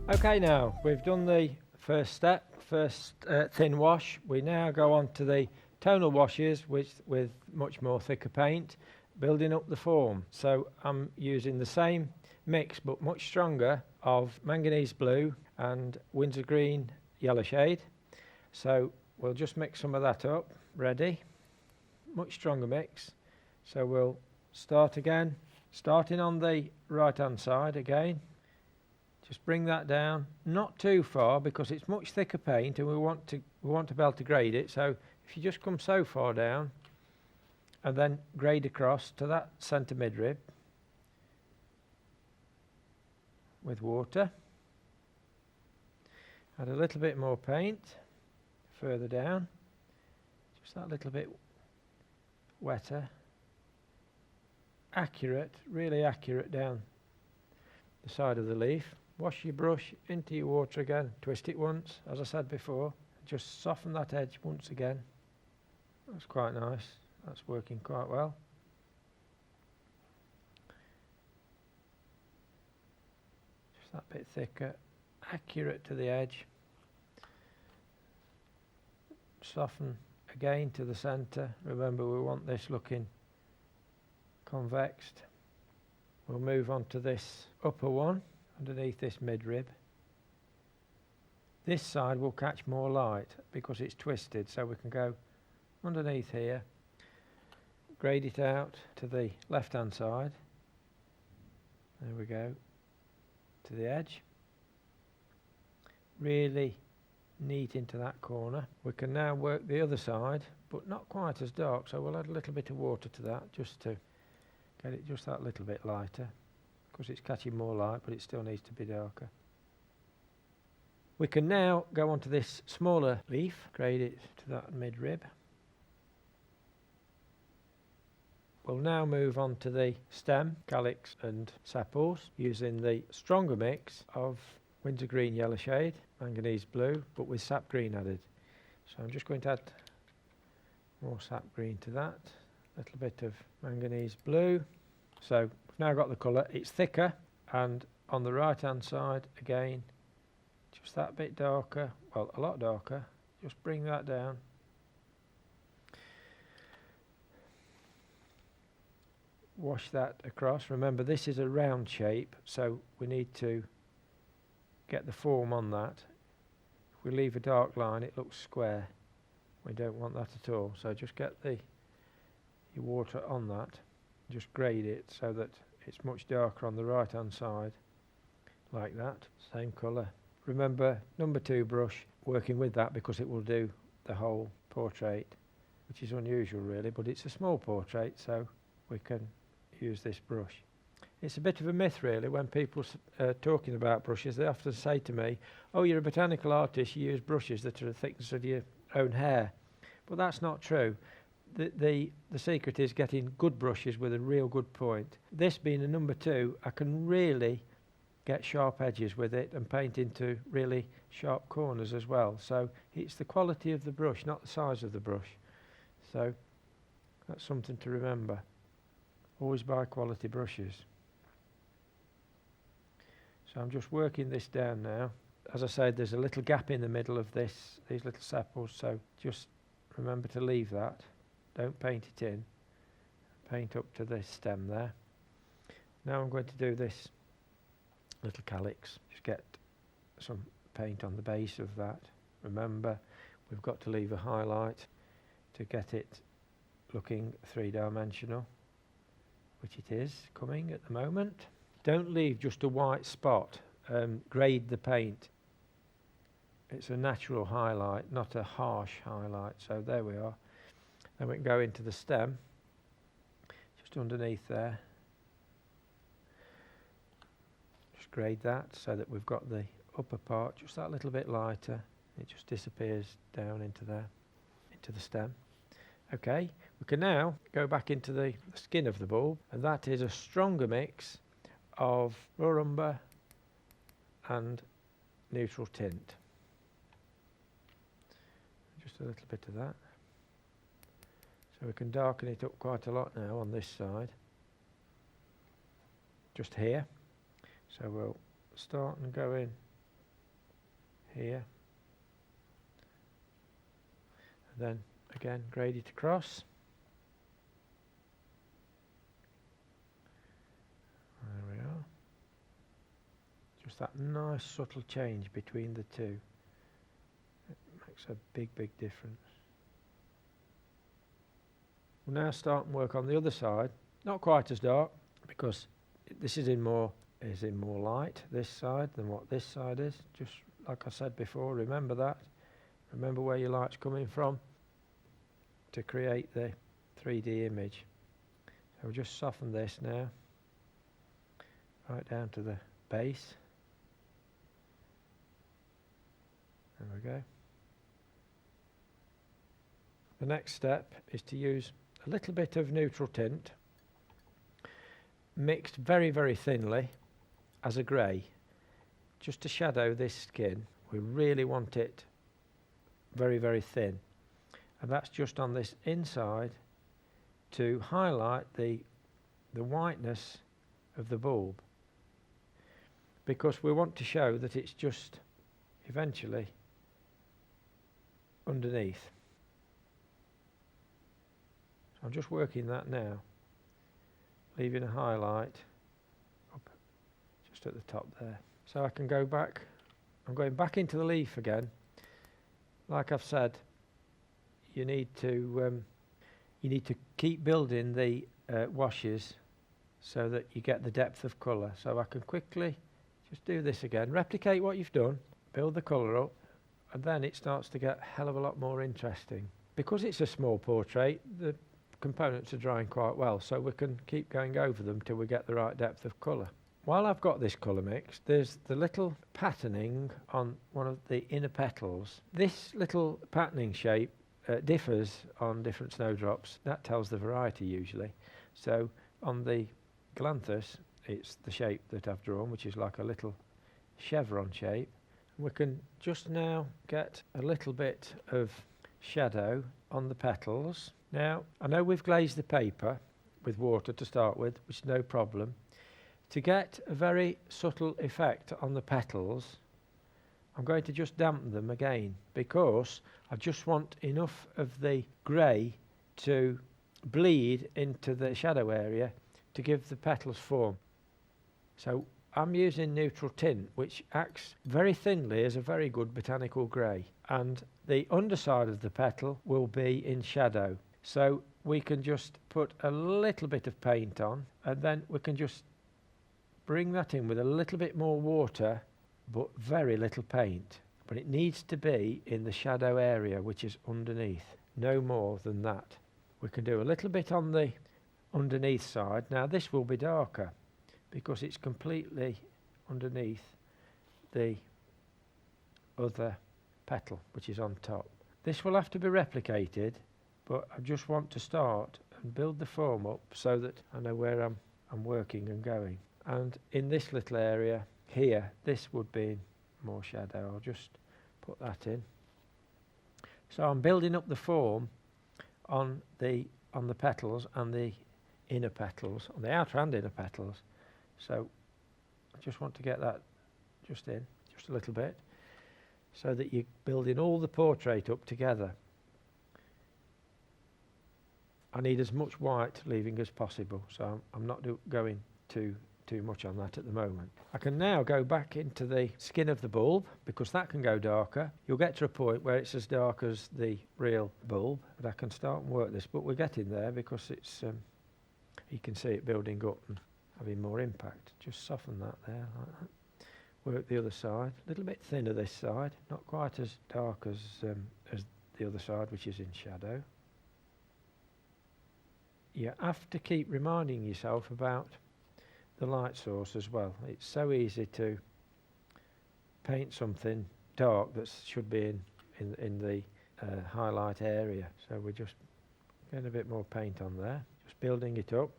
Okay, now we've done the first step, thin wash. We now go on to the tonal washes with much more thicker paint, building up the form. So I'm using the same mix but much stronger of manganese blue and Windsor green yellow shade. So we'll just mix some of that up. Ready? Much stronger mix. So we'll start again, starting on the right hand side again. Just bring that down, not too far because it's much thicker paint and we want to be able to grade it. So if you just come so far down and then grade across to that centre midrib with water. Add a little bit more paint further down, just that little bit wetter. Accurate, really accurate down the side of the leaf. Wash your brush into your water again, twist it once, as I said before, just soften that edge once again. That's quite nice, that's working quite well. Just that bit thicker, accurate to the edge. Soften again to the centre. Remember, we want this looking convexed. We'll move on to this upper one underneath this midrib. This side will catch more light because it's twisted, so we can go underneath here, grade it out to the left hand side. There we go, to the edge. Really neat into that corner. We can now work the other side, but not quite as dark, so we'll add a little bit of water to that just to get it just that little bit lighter, because it's catching more light, but it still needs to be darker. We can now go on to this smaller leaf, grade it to that midrib. We'll now move on to the stem, calyx and sepals, using the stronger mix of Windsor green yellow shade, manganese blue, but with sap green added. So I'm just going to add more sap green to that, a little bit of manganese blue. So we've now got the colour, it's thicker, and on the right hand side again, just that bit darker, well a lot darker, just bring that down. Wash that across. Remember, this is a round shape, so we need to get the form on that. If we leave a dark line, it looks square. We don't want that at all, so just get your water on that. Just grade it so that it's much darker on the right hand side, like that, same colour. Remember, number 2 brush, working with that because it will do the whole portrait, which is unusual really, but it's a small portrait, so we can use this brush. It's a bit of a myth really when people are talking about brushes. They often say to me, oh, you're a botanical artist, you use brushes that are the thickness of your own hair. But that's not true. The secret is getting good brushes with a real good point. This being a number 2, I can really get sharp edges with it and paint into really sharp corners as well. So it's the quality of the brush, not the size of the brush. So that's something to remember. Always buy quality brushes. So I'm just working this down now. As I said, there's a little gap in the middle of these little sepals, so just remember to leave that. Don't paint it in. Paint up to this stem there. Now I'm going to do this little calyx. Just get some paint on the base of that. Remember, we've got to leave a highlight to get it looking 3-dimensional, which it is coming at the moment. Don't leave just a white spot. Grade the paint. It's a natural highlight, not a harsh highlight. So there we are. Then we can go into the stem, just underneath there. Just grade that so that we've got the upper part just that little bit lighter. It just disappears down into there, into the stem. Okay, we can now go back into the skin of the bulb, and that is a stronger mix of raw umber and neutral tint. Just a little bit of that. So we can darken it up quite a lot now on this side, just here. So we'll start and go in here. And then again grade it across. There we are. Just that nice subtle change between the two. It makes a big difference. We'll now start and work on the other side. Not quite as dark, because this is in more light, this side, than what this side is. Just like I said before, remember that. Remember where your light's coming from to create the 3D image. So we'll just soften this now, right down to the base. There we go. The next step is to use a little bit of neutral tint, mixed very thinly as a grey, just to shadow this skin. We really want it very thin, and that's just on this inside to highlight the whiteness of the bulb, because we want to show that it's just eventually underneath. So I'm just working that now, leaving a highlight up just at the top there. So I can go back, I'm going back into the leaf again. Like I've said, you need to keep building the washes so that you get the depth of colour. So I can quickly just do this again, replicate what you've done, build the colour up, and then it starts to get a hell of a lot more interesting. Because it's a small portrait, the components are drying quite well, so we can keep going over them till we get the right depth of colour. While I've got this colour mix, there's the little patterning on one of the inner petals. This little patterning shape differs on different snowdrops. That tells the variety usually. So on the Galanthus, it's the shape that I've drawn, which is like a little chevron shape. We can just now get a little bit of shadow on the petals. Now, I know we've glazed the paper with water to start with, which is no problem. To get a very subtle effect on the petals, I'm going to just dampen them again, because I just want enough of the grey to bleed into the shadow area to give the petals form. So I'm using neutral tint, which acts very thinly as a very good botanical grey, and the underside of the petal will be in shadow. So we can just put a little bit of paint on, and then we can just bring that in with a little bit more water, but very little paint. But it needs to be in the shadow area, which is underneath, no more than that. We can do a little bit on the underneath side. Now this will be darker because it's completely underneath the other petal, which is on top. This will have to be replicated, but I just want to start and build the form up so that I know where I'm working and going. And in this little area here, this would be more shadow. I'll just put that in. So I'm building up the form on the petals and the inner petals, on the outer and inner petals. So I just want to get that just in, just a little bit, so that you're building all the portrait up together. I need as much white leaving as possible, so I'm not going too much on that at the moment. I can now go back into the skin of the bulb, because that can go darker. You'll get to a point where it's as dark as the real bulb, but I can start and work this, but we're getting there because it's you can see it building up and having more impact. Just soften that there like that. Work the other side, a little bit thinner this side, not quite as dark as the other side, which is in shadow. You have to keep reminding yourself about the light source as well. It's so easy to paint something dark that should be in the highlight area. So we're just getting a bit more paint on there, just building it up.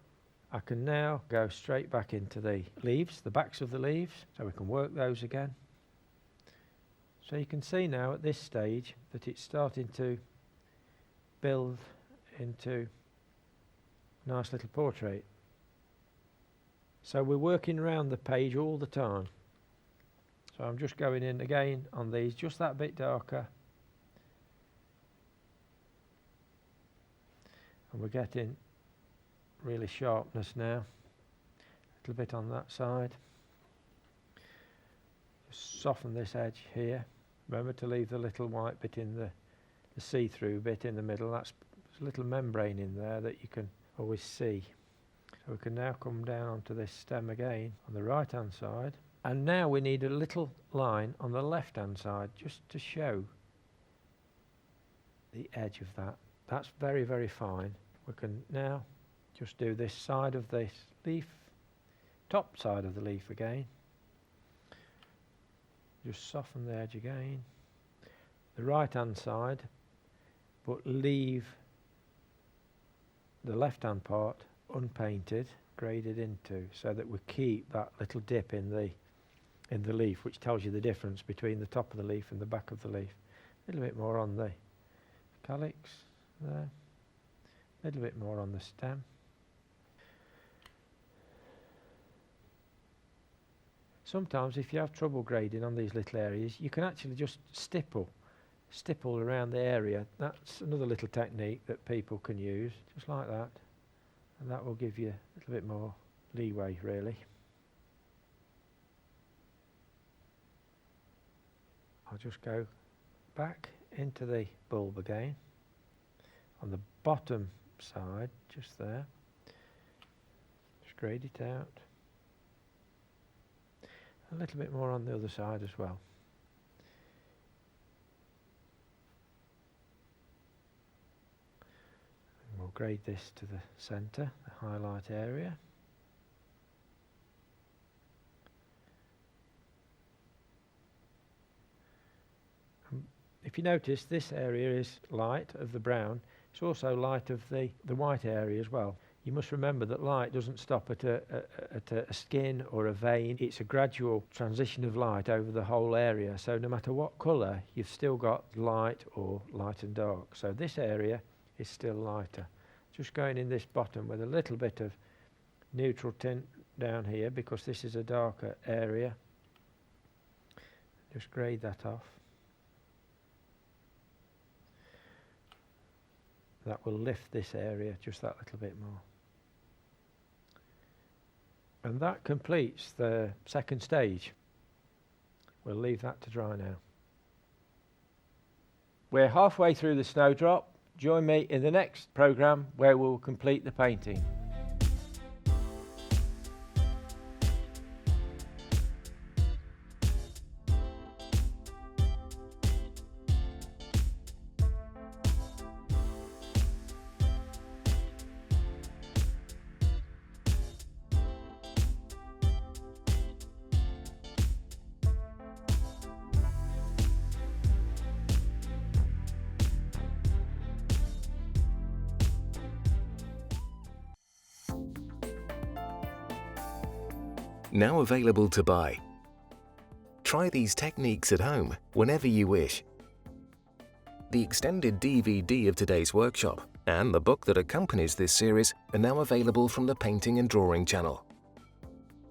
I can now go straight back into the leaves, the backs of the leaves, so we can work those again. So you can see now at this stage that it's starting to build into a nice little portrait. So we're working around the page all the time. So I'm just going in again on these, just that bit darker. And we're getting really sharpness now. A little bit on that side. Just soften this edge here. Remember to leave the little white bit in the see-through bit in the middle. There's a little membrane in there that you can always see. So we can now come down onto this stem again on the right hand side. And now we need a little line on the left hand side just to show the edge of that. That's very, very fine. We can now just do this side of this leaf, top side of the leaf again. Just soften the edge again. The right hand side, but leave the left hand part unpainted, graded into, so that we keep that little dip in the leaf, which tells you the difference between the top of the leaf and the back of the leaf. A little bit more on the calyx there, a little bit more on the stem. Sometimes if you have trouble grading on these little areas, you can actually just stipple around the area. That's another little technique that people can use, just like that, and that will give you a little bit more leeway, really. I'll just go back into the bulb again on the bottom side, just there. Just grade it out. A little bit more on the other side as well. And we'll grade this to the centre, the highlight area. If you notice, this area is light of the brown. It's also light of the white area as well. You must remember that light doesn't stop at a skin or a vein. It's a gradual transition of light over the whole area. So no matter what colour, you've still got light or light and dark. So this area is still lighter. Just going in this bottom with a little bit of neutral tint down here, because this is a darker area. Just grade that off. That will lift this area just that little bit more. And that completes the second stage. We'll leave that to dry now. We're halfway through the Snowdrop. Join me in the next programme where we'll complete the painting. Now available to buy. Try these techniques at home whenever you wish. The extended DVD of today's workshop and the book that accompanies this series are now available from the Painting and Drawing channel.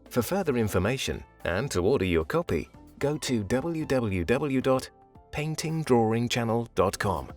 For further information and to order your copy, go to www.paintingdrawingchannel.com.